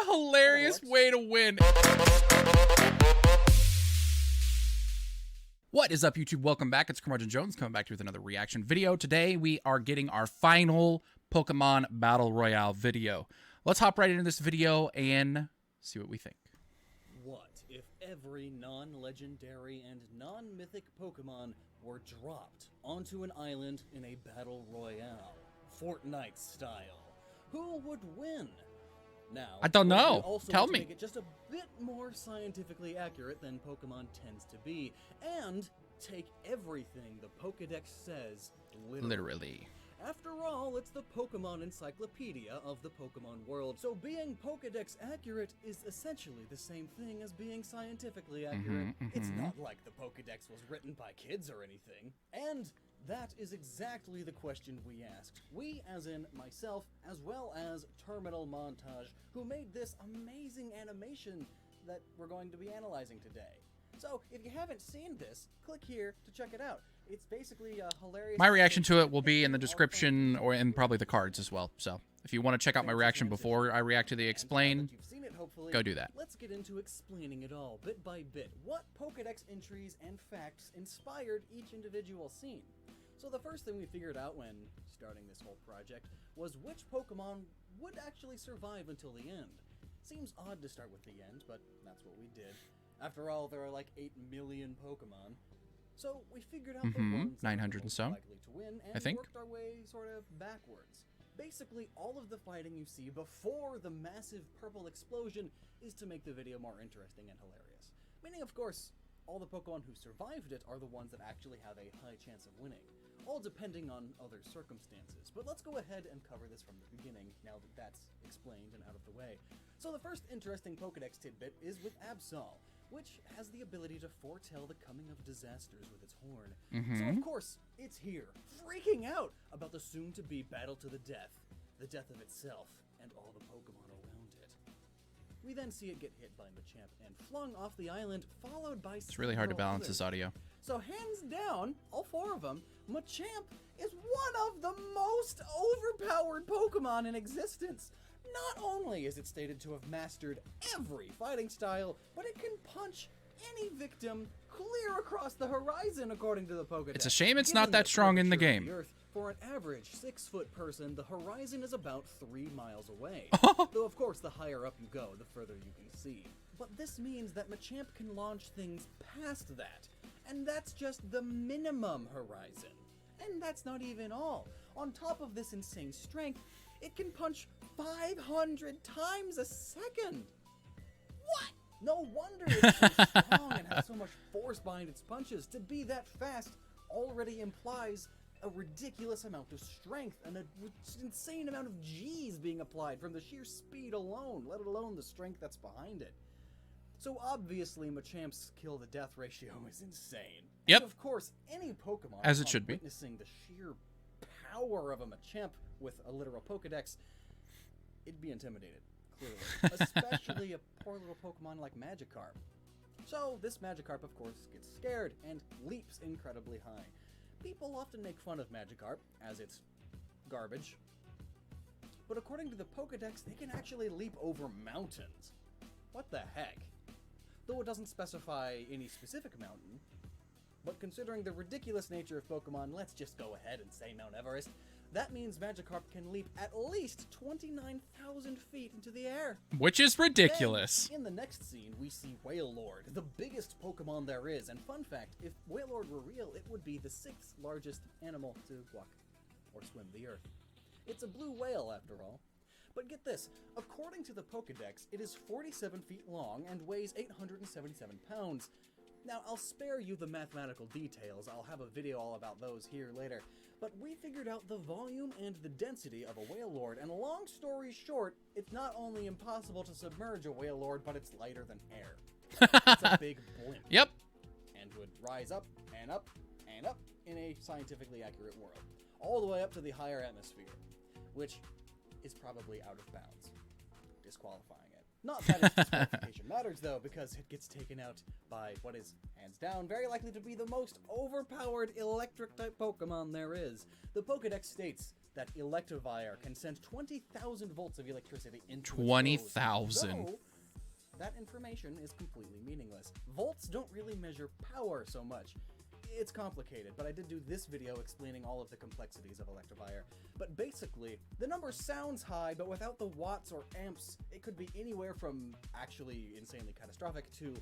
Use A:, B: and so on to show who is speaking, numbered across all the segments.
A: a hilarious way to win. What is up, YouTube? Welcome back. It's Curmudgeon Jones coming back to you with another reaction video. Today, we are getting our final Pokemon Battle Royale video. Let's hop right into this video and see what we think.
B: What if every non-legendary and non-mythic Pokemon were dropped onto an island in a Battle Royale, Fortnite style? Who would win? Now,
A: I don't know.
B: Also
A: Tell
B: to
A: me.
B: Make it just a bit more scientifically accurate than Pokemon tends to be, and take everything the Pokedex says literally. After all, it's the Pokemon encyclopedia of the Pokemon world, so being Pokedex accurate is essentially the same thing as being scientifically accurate. It's not like the Pokedex was written by kids or anything. And that is exactly the question we asked. We, as in myself, as well as Terminal Montage, who made this amazing animation that we're going to be analyzing today. So, if you haven't seen this, click here to check it out. It's basically a hilarious...
A: My reaction to it will be in the description or in probably the cards as well. So, if you want to check out my reaction before I react to the Explain, go do that.
B: Let's get into explaining it all, bit by bit. What Pokedex entries and facts inspired each individual scene? So the first thing we figured out when starting this whole project was which Pokemon would actually survive until the end. Seems odd to start with the end, but that's what we did. After all, there are like 8 million Pokemon. So we figured out the ones
A: 900 and so,
B: likely to win, and
A: I think.
B: worked our way sort of backwards. Basically, all of the fighting you see before the massive purple explosion is to make the video more interesting and hilarious. Meaning, of course, all the Pokemon who survived it are the ones that actually have a high chance of winning. All depending on other circumstances. But let's go ahead and cover this from the beginning, now that that's explained and out of the way. So the first interesting Pokedex tidbit is with Absol, which has the ability to foretell the coming of disasters with its horn. So of course, it's here, freaking out about the soon-to-be battle to the death of itself, and all the Pokemon around it. We then see it get hit by Machamp and flung off the island, followed by
A: It's really hard to balance this audio.
B: So hands down, all 4 of them, Machamp is one of the most overpowered Pokemon in existence. Not only is it stated to have mastered every fighting style, but it can punch any victim clear across the horizon, according to the Pokedex.
A: It's a shame it's not that strong in the game.
B: For an average 6-foot person, the horizon is about 3 miles away. Though, of course, the higher up you go, the further you can see. But this means that Machamp can launch things past that. And that's just the minimum horizon. And that's not even all. On top of this insane strength, it can punch 500 times a second! What? No wonder it's so strong and has so much force behind its punches. To be that fast already implies a ridiculous amount of strength and an insane amount of G's being applied from the sheer speed alone, let alone the strength that's behind it. So obviously Machamp's kill-to-death ratio is insane.
A: Yep.
B: And of course, any Pokemon
A: as it should be,
B: witnessing the sheer power of a Machamp with a literal Pokedex, it'd be intimidated, clearly. Especially a poor little Pokemon like Magikarp. So this Magikarp, of course, gets scared and leaps incredibly high. People often make fun of Magikarp, as it's garbage. But according to the Pokedex, they can actually leap over mountains. What the heck? Though it doesn't specify any specific mountain. But considering the ridiculous nature of Pokemon, let's just go ahead and say Mount Everest. That means Magikarp can leap at least 29,000 feet into the air.
A: Which is ridiculous.
B: Then, in the next scene, we see Wailord, the biggest Pokemon there is. And fun fact, if Wailord were real, it would be the 6th largest animal to walk or swim the earth. It's a blue whale, after all. But get this, according to the Pokedex, it is 47 feet long and weighs 877 pounds. Now, I'll spare you the mathematical details, I'll have a video all about those here later, but we figured out the volume and the density of a Wailord, and long story short, it's not only impossible to submerge a Wailord, but it's lighter than air. It's a big blimp.
A: Yep.
B: And would rise up and up and up in a scientifically accurate world, all the way up to the higher atmosphere, which is probably out of bounds, disqualifying it. Not that its disqualification matters, though, because it gets taken out by what is, hands down, very likely to be the most overpowered electric-type Pokemon there is. The Pokedex states, that Electivire can send 20,000 volts of electricity into its
A: 20,000.
B: foes, though that information is completely meaningless. Volts don't really measure power so much. It's complicated, but I did do this video explaining all of the complexities of Electivire. But basically, the number sounds high, but without the watts or amps, it could be anywhere from actually insanely catastrophic to...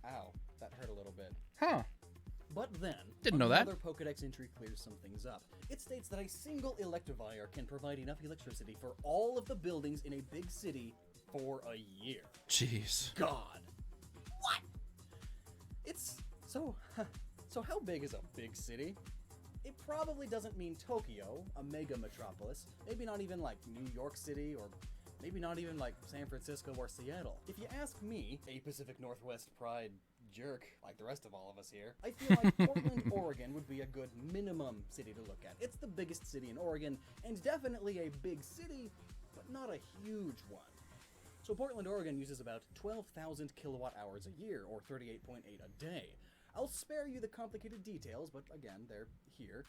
B: Ow, that hurt a little bit.
A: Huh.
B: But then,
A: Didn't know that.
B: another Pokedex entry clears some things up. It states that a single Electivire can provide enough electricity for all of the buildings in a big city for a year.
A: Jeez.
B: God. What? It's... So how big is a big city? It probably doesn't mean Tokyo, a mega metropolis. Maybe not even like New York City, or maybe not even like San Francisco or Seattle. If you ask me, a Pacific Northwest pride jerk like the rest of all of us here, I feel like Portland, Oregon would be a good minimum city to look at. It's the biggest city in Oregon, and definitely a big city, but not a huge one. So Portland, Oregon uses about 12,000 kilowatt hours a year, or 38.8 a day. I'll spare you the complicated details, but again, they're here.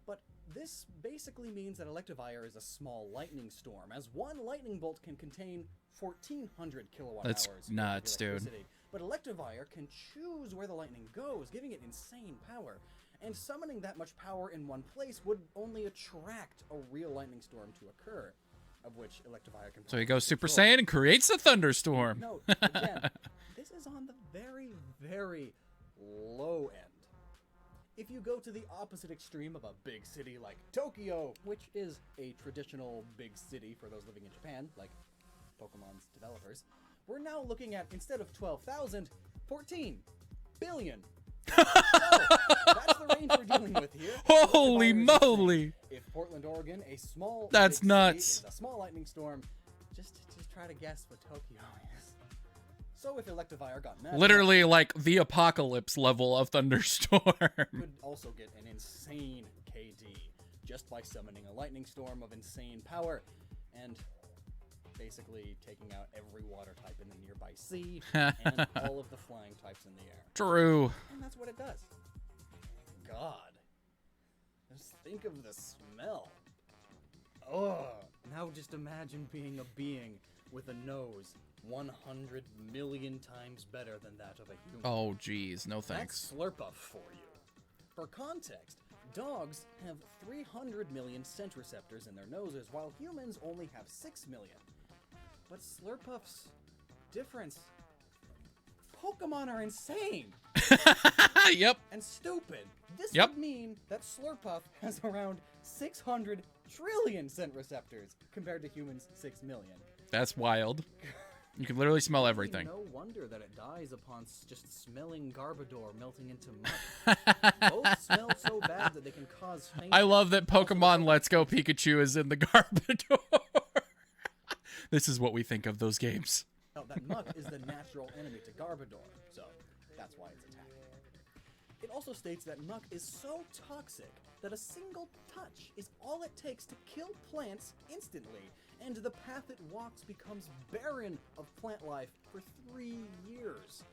B: But this basically means that Electivire is a small lightning storm, as one lightning bolt can contain 1,400 kilowatt
A: That's
B: hours
A: nuts,
B: of
A: dude.
B: electricity. But Electivire can choose where the lightning goes, giving it insane power. And summoning that much power in one place would only attract a real lightning storm to occur, of which Electivire can...
A: So he goes Super
B: control.
A: Saiyan and creates a thunderstorm.
B: Note, again, this is on the very, very low end. If you go to the opposite extreme of a big city like Tokyo, which is a traditional big city for those living in Japan, like Pokemon's developers, we're now looking at, instead of 12,000, 14 billion. So, that's the range we're dealing with here.
A: Holy
B: Electivire is
A: moly!
B: insane. If Portland, Oregon, a small
A: That's
B: big
A: nuts.
B: city, is a small lightning storm, just try to guess what Tokyo is. So if Electivire got mad,
A: Literally like the apocalypse level of thunderstorm.
B: could also get an insane KD just by summoning a lightning storm of insane power and basically taking out every water type in the nearby sea and all of the flying types in the air.
A: True.
B: And that's what it does. God. Just think of the smell. Ugh. Now just imagine being a being with a nose 100 million times better than that of a human.
A: Oh, geez. No thanks.
B: That's Slurpuff for you. For context, dogs have 300 million scent receptors in their noses, while humans only have 6 million. But Slurpuff's difference. Pokemon are insane
A: Yep.
B: and stupid. This
A: Yep.
B: would mean that Slurpuff has around 600 trillion scent receptors compared to humans' 6 million.
A: That's wild. You can literally smell everything.
B: No wonder that it dies upon just smelling Gardevoir melting into mud. Both smell so bad that they can cause faint.
A: I love that Pokemon Let's Go Pikachu is in the Gardevoir. This is what we think of those games.
B: No, that muck is the natural enemy to Gardevoir, so that's why it's attacked. It also states that muck is so toxic that a single touch is all it takes to kill plants instantly, and the path it walks becomes barren of plant life for 3 years.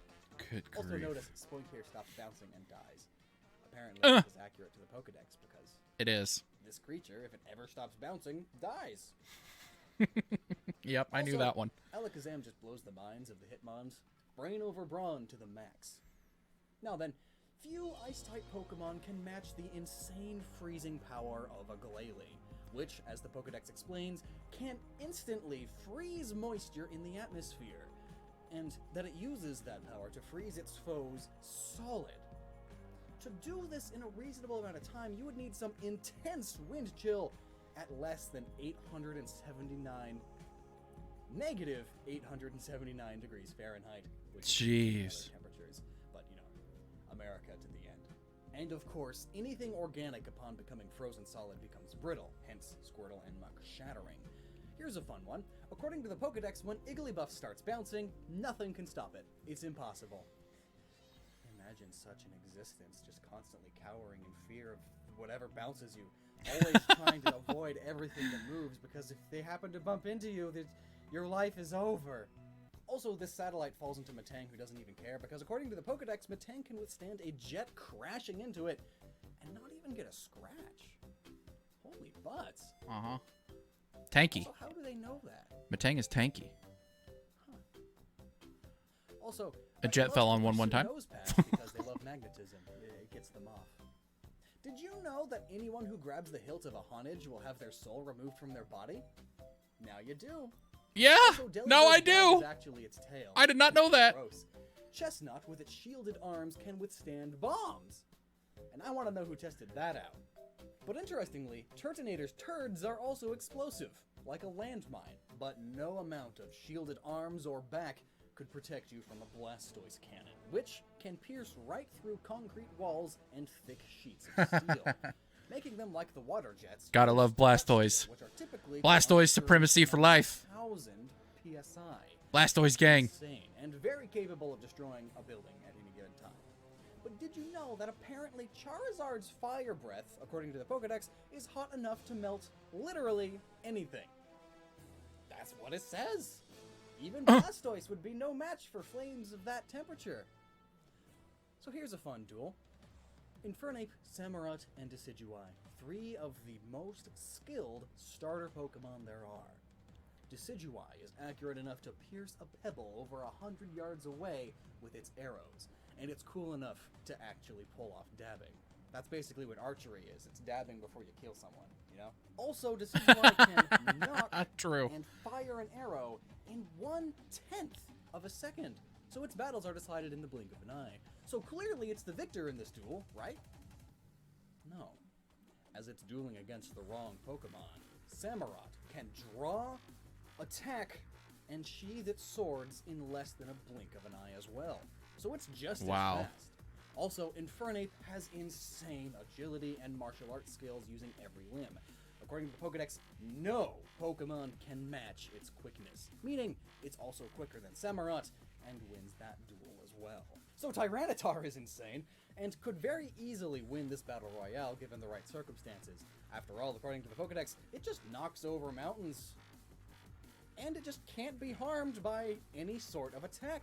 A: Good
B: Also
A: grief.
B: notice Spoink here stops bouncing and dies. Apparently this is accurate to the Pokedex because
A: It is.
B: this creature, if it ever stops bouncing, dies.
A: Yep, I knew
B: Also,
A: that one.
B: Alakazam just blows the minds of the Hitmons. Brain over brawn to the max. Now then, few Ice-type Pokemon can match the insane freezing power of a Glalie, which, as the Pokedex explains, can instantly freeze moisture in the atmosphere, and that it uses that power to freeze its foes solid. To do this in a reasonable amount of time, you would need some intense wind chill at less than 879, negative 879 degrees Fahrenheit, which
A: Jeez.
B: is other temperatures, but you know, America to the end. And of course, anything organic upon becoming frozen solid becomes brittle, hence Squirtle and Muck shattering. Here's a fun one. According to the Pokedex, when Igglybuff starts bouncing, nothing can stop it. It's impossible. Imagine such an existence, just constantly cowering in fear of whatever bounces you. Always trying to avoid everything that moves, because if they happen to bump into you, your life is over. Also, this satellite falls into Metang, who doesn't even care, because according to the Pokedex, Metang can withstand a jet crashing into it and not even get a scratch. Holy butts.
A: Uh-huh. Tanky.
B: Also, how do they know that?
A: Metang is tanky.
B: Also,
A: A jet fell on one time.
B: Nose pads because they love magnetism. It gets them off. Did you know that anyone who grabs the hilt of a Honage will have their soul removed from their body? Now you do.
A: Yeah.
B: Also,
A: No, I
B: Delibird
A: do.
B: is actually its tail.
A: I did not know that.
B: Gross. Chestnut, with its shielded arms, can withstand bombs. And I want to know who tested that out. But interestingly, Turtonator's turds are also explosive, like a landmine, but no amount of shielded arms or back could protect you from a Blastoise cannon, which can pierce right through concrete walls and thick sheets of steel, making them like the water jets.
A: Gotta love Blastoise.
B: Which are typically
A: Blastoise supremacy for life.
B: 1,000 PSI.
A: Blastoise gang.
B: Insane, and very capable of destroying a building at any given time. But did you know that apparently Charizard's fire breath, according to the Pokedex, is hot enough to melt literally anything? That's what it says. Even Blastoise would be no match for flames of that temperature. So here's a fun duel. Infernape, Samurott, and Decidueye. 3 of the most skilled starter Pokemon there are. Decidueye is accurate enough to pierce a pebble over 100 yards away with its arrows, and it's cool enough to actually pull off dabbing. That's basically what archery is. It's dabbing before you kill someone, you know? Also, Decidueye can knock
A: True.
B: and fire an arrow in 1/10 of a second. So its battles are decided in the blink of an eye. So clearly it's the victor in this duel, right? No. As it's dueling against the wrong Pokemon, Samurott can draw, attack, and sheathe its swords in less than a blink of an eye as well. So it's just as fast. Also, Infernape has insane agility and martial arts skills using every limb. According to the Pokedex, no Pokemon can match its quickness, meaning it's also quicker than Samurott and wins that duel as well. So Tyranitar is insane and could very easily win this Battle Royale given the right circumstances. After all, according to the Pokedex, it just knocks over mountains and it just can't be harmed by any sort of attack.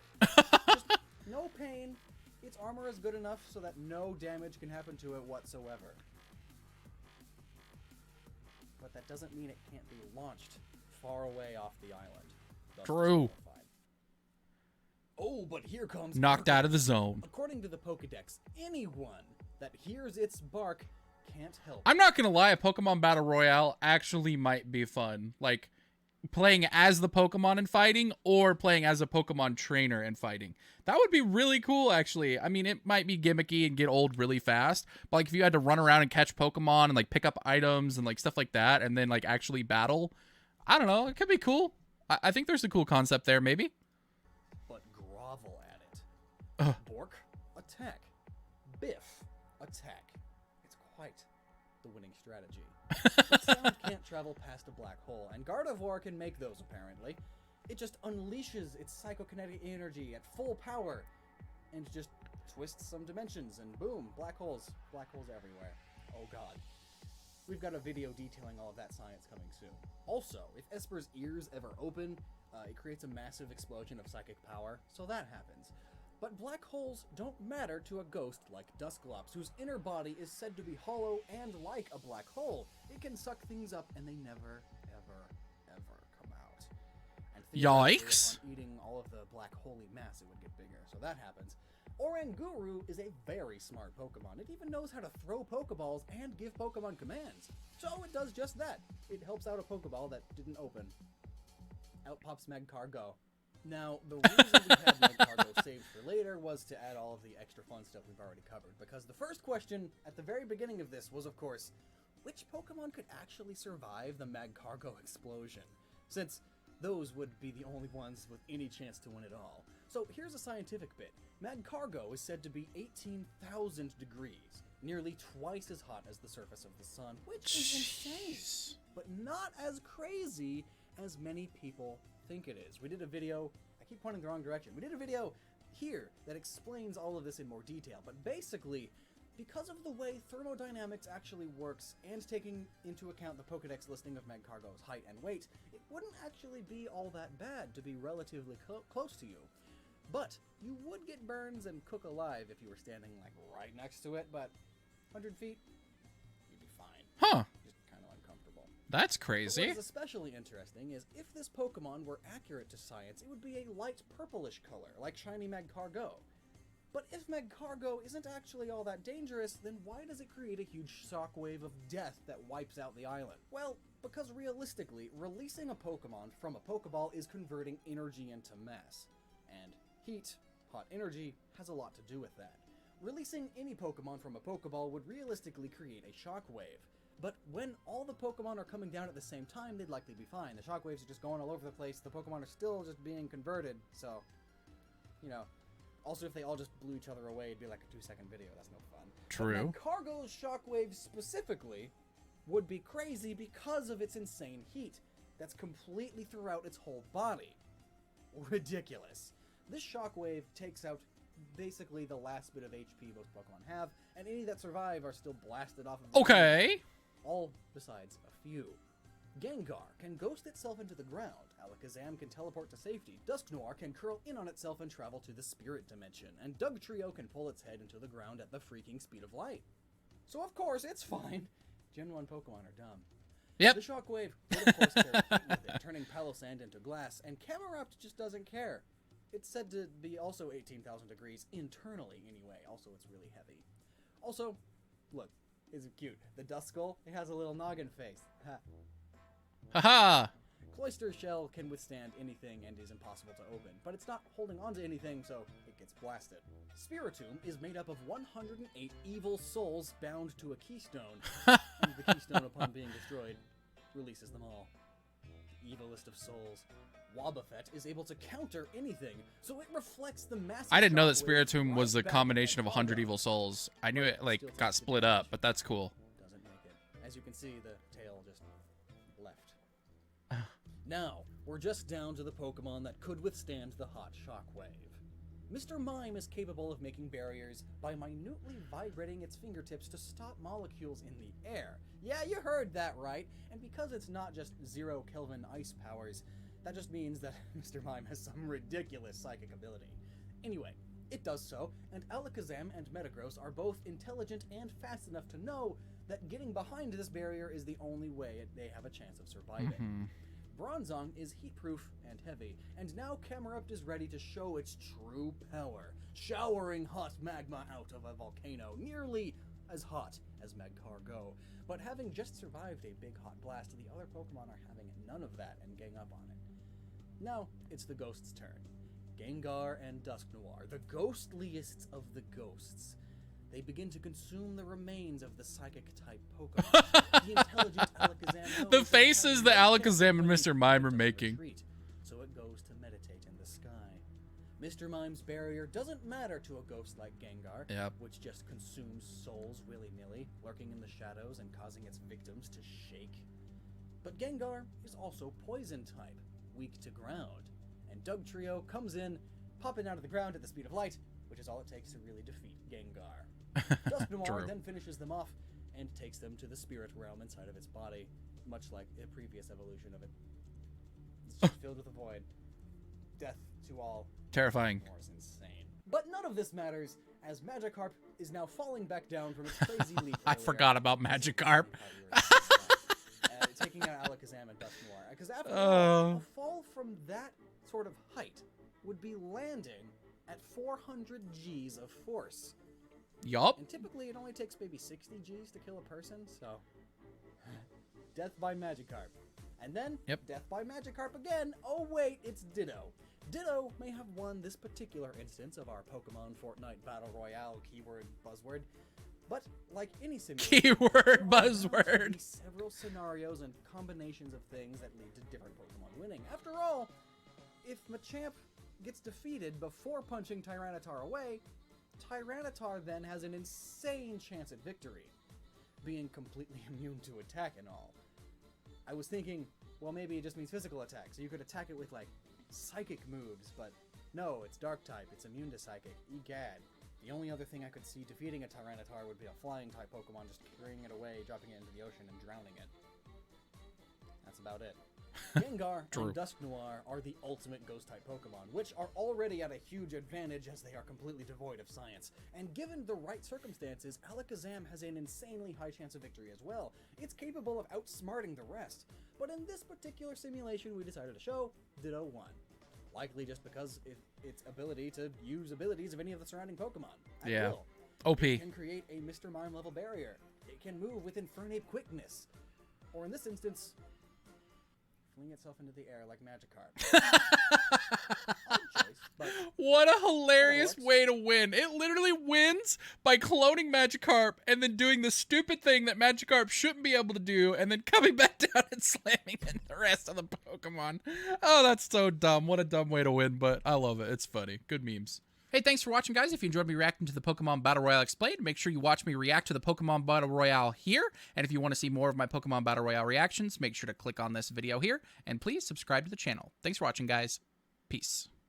B: Just no pain. Its armor is good enough so that no damage can happen to it whatsoever. But that doesn't mean it can't be launched far away off the island. Thus
A: True.
B: disqualified. Oh, but here comes...
A: Knocked out of the zone.
B: According to the Pokedex, anyone that hears its bark can't help.
A: I'm not gonna lie, a Pokemon Battle Royale actually might be fun. Like, playing as the Pokemon and fighting, or playing as a Pokemon trainer and fighting. That would be really cool, actually. I mean, it might be gimmicky and get old really fast, but like if you had to run around and catch Pokemon and like pick up items and like stuff like that, and then like actually battle, I don't know, it could be cool. I think there's a cool concept there, maybe.
B: But grovel at it. Bork, attack. Biff, attack. It's quite the winning strategy. But sound can't travel past a black hole, and Gardevoir can make those, apparently. It just unleashes its psychokinetic energy at full power, and just twists some dimensions, and boom, black holes everywhere. Oh god. We've got a video detailing all of that science coming soon. Also, if Esper's ears ever open, it creates a massive explosion of psychic power, so that happens. But black holes don't matter to a ghost like Dusclops, whose inner body is said to be hollow and like a black hole. It can suck things up and they never, ever, ever come out. And
A: Yikes!
B: upon eating all of the black holy mass, it would get bigger, so that happens. Oranguru is a very smart Pokemon. It even knows how to throw Pokeballs and give Pokemon commands. So it does just that. It helps out a Pokeball that didn't open. Out pops Magcargo. Now, the reason we had Maccargo saved for later was to add all of the extra fun stuff we've already covered, because the first question at the very beginning of this was, of course, which Pokemon could actually survive the Maccargo explosion, since those would be the only ones with any chance to win it all. So here's a scientific bit. Magcargo is said to be 18,000 degrees, nearly twice as hot as the surface of the sun, which is insane, but not as crazy as many people think it is. We did a video, I keep pointing the wrong direction, we did a video here that explains all of this in more detail, but basically, because of the way thermodynamics actually works, and taking into account the Pokedex listing of Magcargo's height and weight, it wouldn't actually be all that bad to be relatively close to you. But you would get burns and cook alive if you were standing like right next to it, but 100 feet, you'd be fine.
A: Huh.
B: Just kind of uncomfortable.
A: That's
B: But
A: crazy.
B: what is especially interesting is if this Pokemon were accurate to science, it would be a light purplish color, like shiny Magcargo. But if Magcargo isn't actually all that dangerous, then why does it create a huge shockwave of death that wipes out the island? Well, because realistically, releasing a Pokemon from a Pokeball is converting energy into mass. And heat, hot energy, has a lot to do with that. Releasing any Pokemon from a Pokeball would realistically create a shockwave. But when all the Pokemon are coming down at the same time, they'd likely be fine. The shockwaves are just going all over the place, the Pokemon are still just being converted, so, you know. Also, if they all just blew each other away, it'd be like a 2-second video. That's no fun.
A: True.
B: But Magcargo's shockwaves specifically would be crazy because of its insane heat that's completely throughout its whole body. Ridiculous. This shockwave takes out basically the last bit of HP most Pokemon have, and any that survive are still blasted off of the
A: Okay.
B: all besides a few. Gengar can ghost itself into the ground, Alakazam can teleport to safety, Dusknoir can curl in on itself and travel to the spirit dimension, and Dugtrio can pull its head into the ground at the freaking speed of light. So of course, it's fine. Gen 1 Pokemon are dumb.
A: Yep.
B: The Shockwave would of course carry heat with it, turning Palossand into glass, and Camerupt just doesn't care. It's said to be also 18,000 degrees internally anyway, also it's really heavy. Also, look, is it cute? The Duskull, it has a little noggin face. Ha.
A: Haha.
B: Cloyster Shell can withstand anything and is impossible to open, but it's not holding onto anything, so it gets blasted. Spiritomb is made up of 108 evil souls bound to a keystone, and the keystone, upon being destroyed, releases them all. The evilest of souls. Wobbuffet is able to counter anything, so it reflects the massive
A: I didn't know that
B: shockwave
A: Spiritomb was the
B: right back
A: combination
B: at
A: of 100
B: Magcargo.
A: evil souls. I knew it,
B: Still
A: like,
B: takes
A: got
B: the
A: split up,
B: damage.
A: but that's cool.
B: Doesn't make it. As you can see, the tail just left. Now, we're just down to the Pokemon that could withstand the hot shockwave. Mr. Mime is capable of making barriers by minutely vibrating its fingertips to stop molecules in the air. Yeah, you heard that right. And because it's not just 0 Kelvin ice powers, that just means that Mr. Mime has some ridiculous psychic ability. Anyway, it does so, and Alakazam and Metagross are both intelligent and fast enough to know that getting behind this barrier is the only way they have a chance of surviving. Bronzong is heat-proof and heavy, and now Camerupt is ready to show its true power, showering hot magma out of a volcano, nearly as hot as Magcargo. But having just survived a big hot blast, the other Pokemon are having none of that and gang up on it. Now, it's the Ghost's turn. Gengar and Dusknoir, the ghostliest of the ghosts. They begin to consume the remains of the psychic-type Pokemon. The intelligent Alakazam knows
A: The
B: it
A: faces
B: has
A: that
B: no
A: Alakazam
B: chance
A: and
B: of
A: Mr. Mime are
B: to
A: making.
B: retreat, so it goes to meditate in the sky. Mr. Mime's barrier doesn't matter to a ghost like Gengar,
A: Yep.
B: which just consumes souls willy-nilly, lurking in the shadows and causing its victims to shake. But Gengar is also poison-type, weak to ground, and Dugtrio comes in, popping out of the ground at the speed of light, which is all it takes to really defeat Gengar. Dusknoir
A: True.
B: then finishes them off and takes them to the spirit realm inside of its body, much like a previous evolution of it. It's just filled with a void. Death to all.
A: Terrifying.
B: More is insane. But none of this matters, as Magikarp is now falling back down from its crazy leap.
A: I
B: earlier.
A: forgot about Magikarp.
B: Taking out Alakazam and Dusknoir. Because after all, a fall from that sort of height would be landing at 400 Gs of force.
A: Yup.
B: And typically it only takes maybe 60 Gs to kill a person, so... Death by Magikarp. And then, Death by Magikarp again. Oh wait, it's Ditto. Ditto may have won this particular instance of our Pokemon Fortnite Battle Royale keyword buzzword, but like any simulation,
A: Keyword
B: there are bound to
A: buzzword.
B: be several scenarios and combinations of things that lead to different Pokemon winning. After all, if Machamp gets defeated before punching Tyranitar away, Tyranitar then has an insane chance at victory, being completely immune to attack and all. I was thinking, well, maybe it just means physical attack, so you could attack it with, like, psychic moves, but no, it's dark type, it's immune to psychic. Egad. The only other thing I could see defeating a Tyranitar would be a flying type Pokemon just carrying it away, dropping it into the ocean, and drowning it. That's about it. Gengar
A: True.
B: and Dusknoir are the ultimate Ghost-type Pokemon, which are already at a huge advantage as they are completely devoid of science. And given the right circumstances, Alakazam has an insanely high chance of victory as well. It's capable of outsmarting the rest. But in this particular simulation we decided to show, Ditto won. Likely just because its ability to use abilities of any of the surrounding Pokemon. At will.
A: OP.
B: It can create a Mr. Mime level barrier. It can move with Infernape quickness. Or in this instance, fling itself into the air like Magikarp. Odd choice, but
A: What a hilarious
B: works.
A: way to win. It literally wins by cloning Magikarp and then doing the stupid thing that Magikarp shouldn't be able to do and then coming back down and slamming in the rest of the Pokemon. Oh, that's so dumb. What a dumb way to win, but I love it. It's funny. Good memes. Hey, thanks for watching, guys. If you enjoyed me reacting to the Pokemon Battle Royale Explained, make sure you watch me react to the Pokemon Battle Royale here. And if you want to see more of my Pokemon Battle Royale reactions, make sure to click on this video here. And please subscribe to the channel. Thanks for watching, guys. Peace.